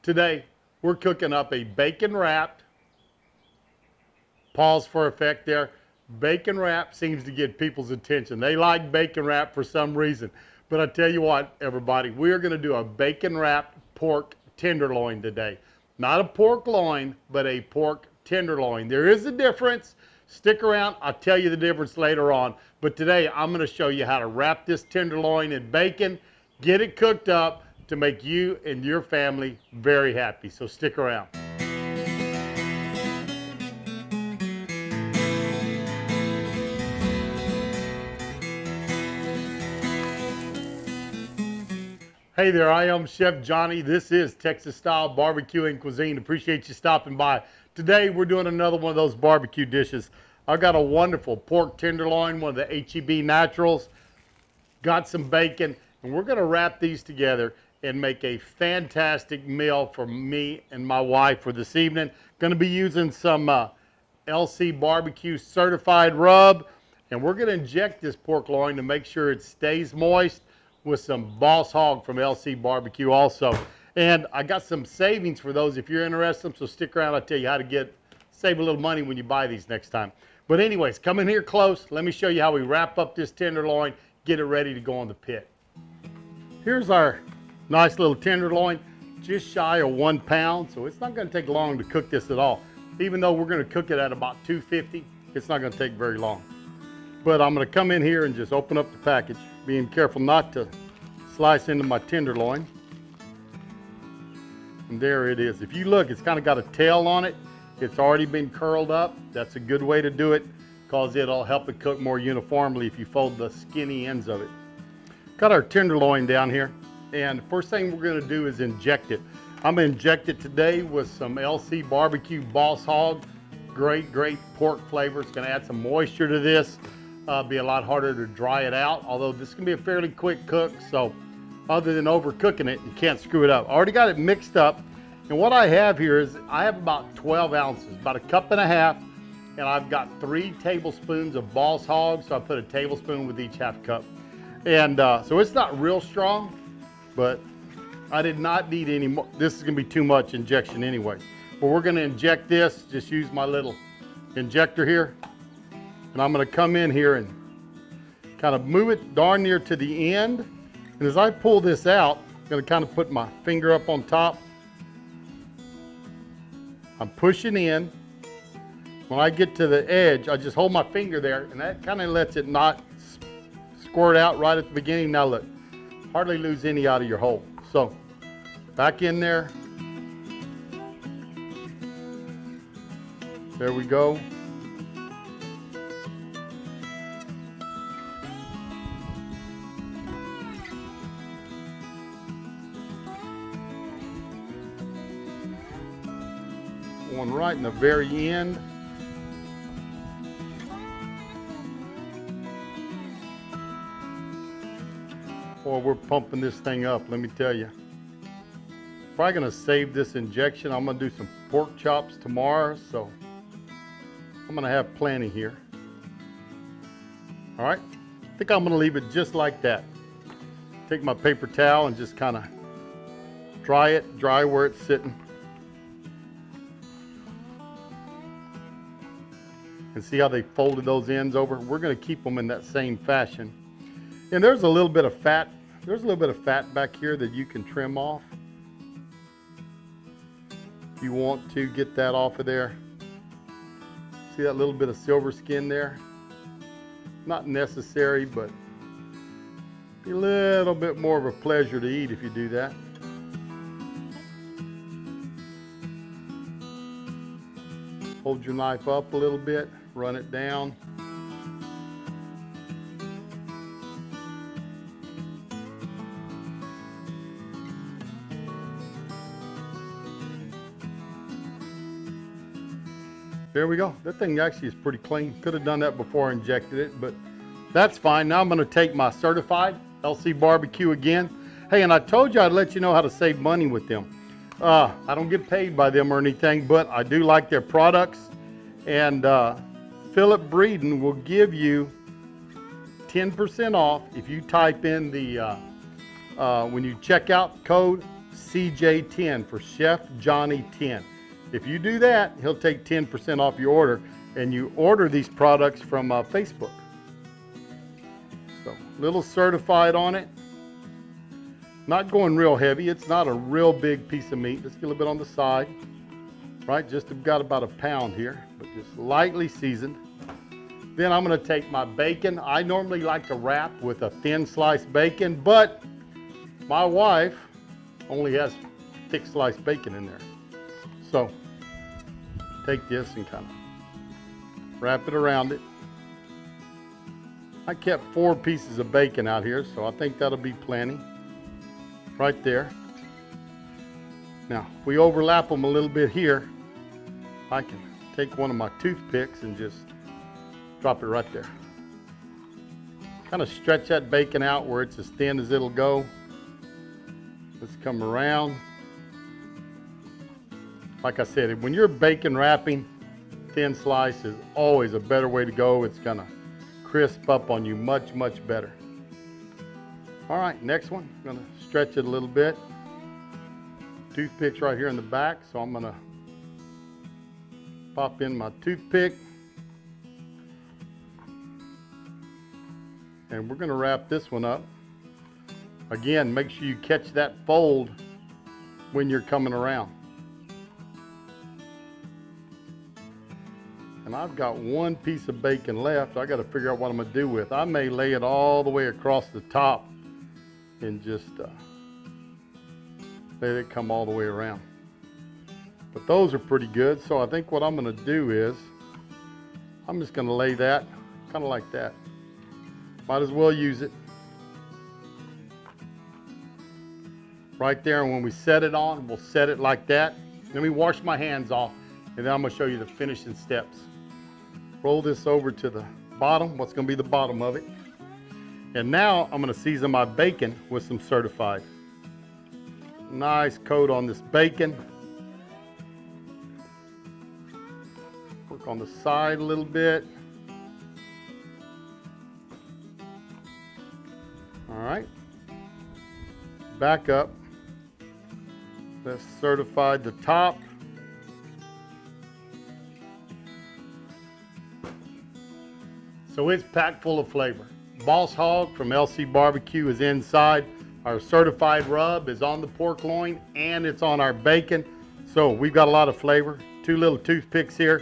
Today, we're cooking up a bacon wrapped, pause for effect there. Bacon wrap seems to get people's attention. They like bacon wrap for some reason. But I tell you what, everybody, we're going to do a bacon wrapped pork tenderloin today. Not a pork loin, but a pork tenderloin. There is a difference. Stick around. I'll tell you the difference later on. But today, I'm going to show you how to wrap this tenderloin in bacon, get it cooked up to make you and your family very happy. So stick around. Hey there, I am Chef Johnny. This is Texas Style BBQ and Cuisine. Appreciate you stopping by. Today we're doing another one of those barbecue dishes. I've got a wonderful pork tenderloin, one of the HEB Naturals. Got some bacon, and we're going to wrap these together and make a fantastic meal for me and my wife for this evening. Going to be using some LC Barbecue certified rub, and we're going to inject this pork loin to make sure it stays moist with some Boss Hog from LC Barbecue also. And I got some savings for those if you're interested, so stick around. I'll tell you how to save a little money when you buy these next time. But anyways, come in here close. Let me show you how we wrap up this tenderloin, get it ready to go on the pit. Here's our nice little tenderloin, just shy of 1 pound, so it's not going to take long to cook this at all. Even though we're going to cook it at about 250, it's not going to take very long. But I'm going to come in here and just open up the package, being careful not to slice into my tenderloin. And there it is. If you look, it's kind of got a tail on it. It's already been curled up. That's a good way to do it because it'll help it cook more uniformly if you fold the skinny ends of it. Got our tenderloin down here. And the first thing we're going to do is inject it. I'm going to inject it today with some LC Barbecue Boss Hog. Great pork flavor. It's going to add some moisture to this. Be a lot harder to dry it out, although this can be a fairly quick cook. So other than overcooking it, you can't screw it up. I already got it mixed up. And what I have here is I have about 12 ounces, about 1.5 cups. And I've got 3 tablespoons of Boss Hog. So I put a tablespoon with each 1/2 cup. And so it's not real strong, but I did not need any more. This is going to be too much injection anyway. But we're going to inject this. Just use my little injector here. And I'm going to come in here and kind of move it darn near to the end. And as I pull this out, I'm going to kind of put my finger up on top. I'm pushing in. When I get to the edge, I just hold my finger there, and that kind of lets it not squirt out right at the beginning. Now look, hardly lose any out of your hole. So back in there. There we go. One right in the very end. Boy, we're pumping this thing up, let me tell you. Probably gonna save this injection. I'm gonna do some pork chops tomorrow, so I'm gonna have plenty here. All right, I think I'm gonna leave it just like that. Take my paper towel and just kind of dry where it's sitting. And see how they folded those ends over? We're going to keep them in that same fashion. And there's a little bit of fat. There's a little bit of fat back here that you can trim off. If you want to get that off of there. See that little bit of silver skin there? Not necessary, but be a little bit more of a pleasure to eat if you do that. Hold your knife up a little bit, run it down. There we go. That thing actually is pretty clean. Could have done that before I injected it, but that's fine. Now I'm going to take my certified LC Barbecue again. Hey, and I told you I'd let you know how to save money with them. I don't get paid by them or anything, but I do like their products. And Philip Breeden will give you 10% off if you type in the, when you check out code CJ10 for Chef Johnny 10. If you do that, he'll take 10% off your order, and you order these products from Facebook. So, little certified on it. Not going real heavy. It's not a real big piece of meat. Let's get a little bit on the side. Right, just got about a pound here, but just lightly seasoned. Then I'm gonna take my bacon. I normally like to wrap with a thin sliced bacon, but my wife only has thick sliced bacon in there. So take this and kind of wrap it around it. I kept 4 pieces of bacon out here, so I think that'll be plenty. Right there. Now, if we overlap them a little bit here, I can take one of my toothpicks and just drop it right there. Kind of stretch that bacon out where it's as thin as it'll go. Let's come around. Like I said, when you're bacon wrapping, thin slice is always a better way to go. It's gonna crisp up on you much, much better. All right, next one, I'm gonna stretch it a little bit. Toothpick's right here in the back, so I'm gonna pop in my toothpick. And we're gonna wrap this one up. Again, make sure you catch that fold when you're coming around. And I've got 1 piece of bacon left. I gotta figure out what I'm gonna do with. I may lay it all the way across the top and just let it come all the way around. But those are pretty good, so I think what I'm gonna do is I'm just gonna lay that kind of like that. Might as well use it. Right there, and when we set it on, we'll set it like that. Let me wash my hands off, and then I'm gonna show you the finishing steps. Roll this over to the bottom, what's gonna be the bottom of it. And now I'm gonna season my bacon with some certified. Nice coat on this bacon. Work on the side a little bit. All right. Back up. Let's certify the top. So it's packed full of flavor. Boss Hog from LC BBQ is inside. Our certified rub is on the pork loin, and it's on our bacon. So we've got a lot of flavor. 2 little toothpicks here.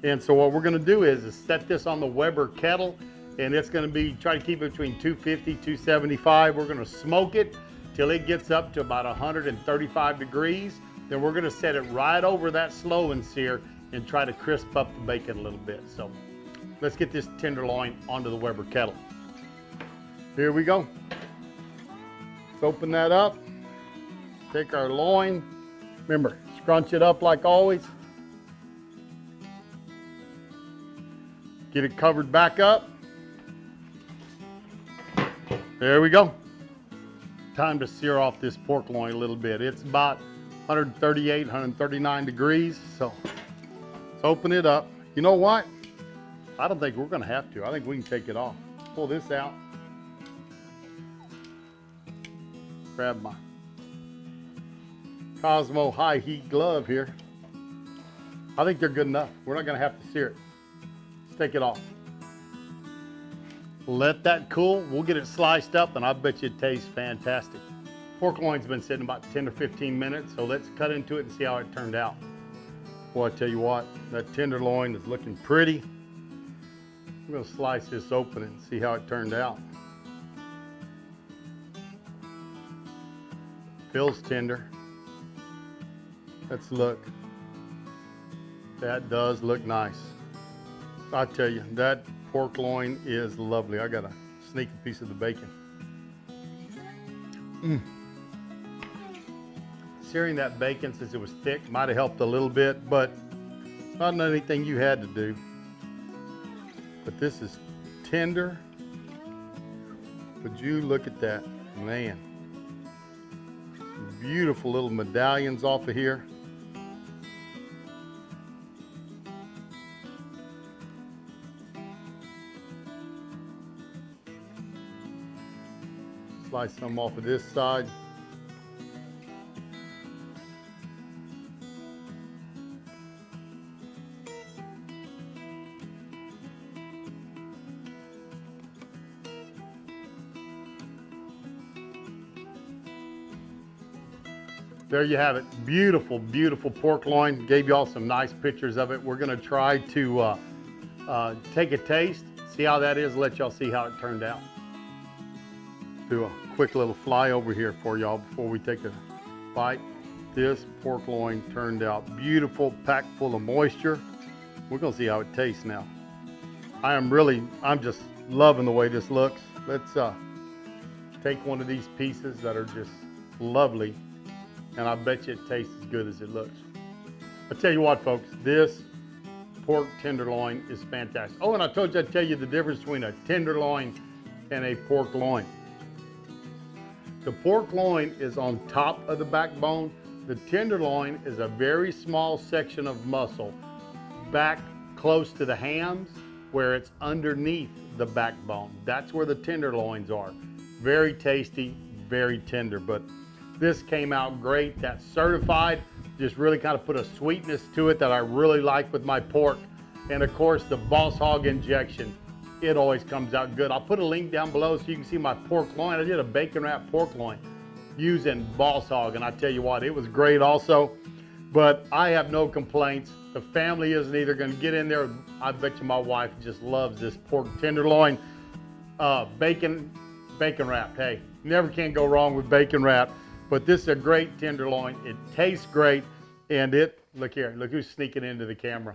And so what we're gonna do is set this on the Weber kettle, and it's gonna be, try to keep it between 250, 275. We're gonna smoke it till it gets up to about 135 degrees. Then we're gonna set it right over that slow and sear and try to crisp up the bacon a little bit. So let's get this tenderloin onto the Weber kettle. Here we go. Let's open that up. Take our loin. Remember, scrunch it up like always. Get it covered back up. There we go. Time to sear off this pork loin a little bit. It's about 138, 139 degrees. So let's open it up. You know what? I don't think we're gonna have to. I think we can take it off. Pull this out. Grab my Cosmo high heat glove here. I think they're good enough. We're not gonna have to sear it. Let's take it off. Let that cool. We'll get it sliced up, and I bet you it tastes fantastic. Pork loin's been sitting about 10 or 15 minutes, so let's cut into it and see how it turned out. Boy, I tell you what, that tenderloin is looking pretty. I'm gonna slice this open and see how it turned out. Feels tender. Let's look. That does look nice. I tell you, that pork loin is lovely. I got a sneaky piece of the bacon. Searing that bacon, since it was thick, might have helped a little bit, but it's not anything you had to do. But this is tender. Would you look at that, man? Some beautiful little medallions off of here. Slice some off of this side. There you have it. Beautiful, beautiful pork loin. Gave you all some nice pictures of it. We're gonna try to take a taste, see how that is, let y'all see how it turned out. Do a quick little fly over here for y'all before we take a bite. This pork loin turned out beautiful, packed full of moisture. We're gonna see how it tastes now. I'm just loving the way this looks. Let's take one of these pieces that are just lovely, and I bet you it tastes as good as it looks. I tell you what, folks, this pork tenderloin is fantastic. Oh, and I told you I'd tell you the difference between a tenderloin and a pork loin. The pork loin is on top of the backbone. The tenderloin is a very small section of muscle back close to the hams where it's underneath the backbone. That's where the tenderloins are. Very tasty, very tender, but this came out great. That's certified. Just really kind of put a sweetness to it that I really like with my pork. And of course, the Boss Hog injection, it always comes out good. I'll put a link down below so you can see my pork loin. I did a bacon wrapped pork loin using Boss Hog, and I tell you what, it was great also. But I have no complaints. The family isn't either going to get in there. I bet you my wife just loves this pork tenderloin. Bacon wrapped. Hey, never can go wrong with bacon wrapped. But this is a great tenderloin. It tastes great, and look here, look who's sneaking into the camera.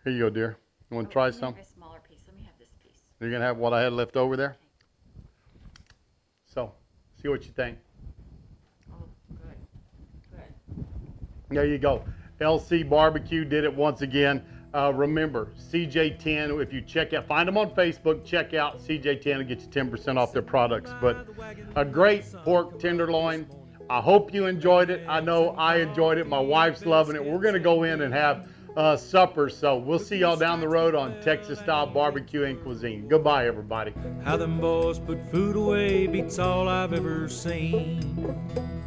Here you go, dear. You want to try some? A smaller piece. Let me have this piece. You're gonna have what I had left over there. So, see what you think. Oh, good, good. There you go. LC Barbecue did it once again. Remember, CJ10, if you check out, find them on Facebook, check out CJ10 and get you 10% off their products. But a great pork tenderloin. I hope you enjoyed it. I know I enjoyed it. My wife's loving it. We're going to go in and have supper. So we'll see y'all down the road on Texas Style Barbecue and Cuisine. Goodbye, everybody. How them boys put food away beats all I've ever seen.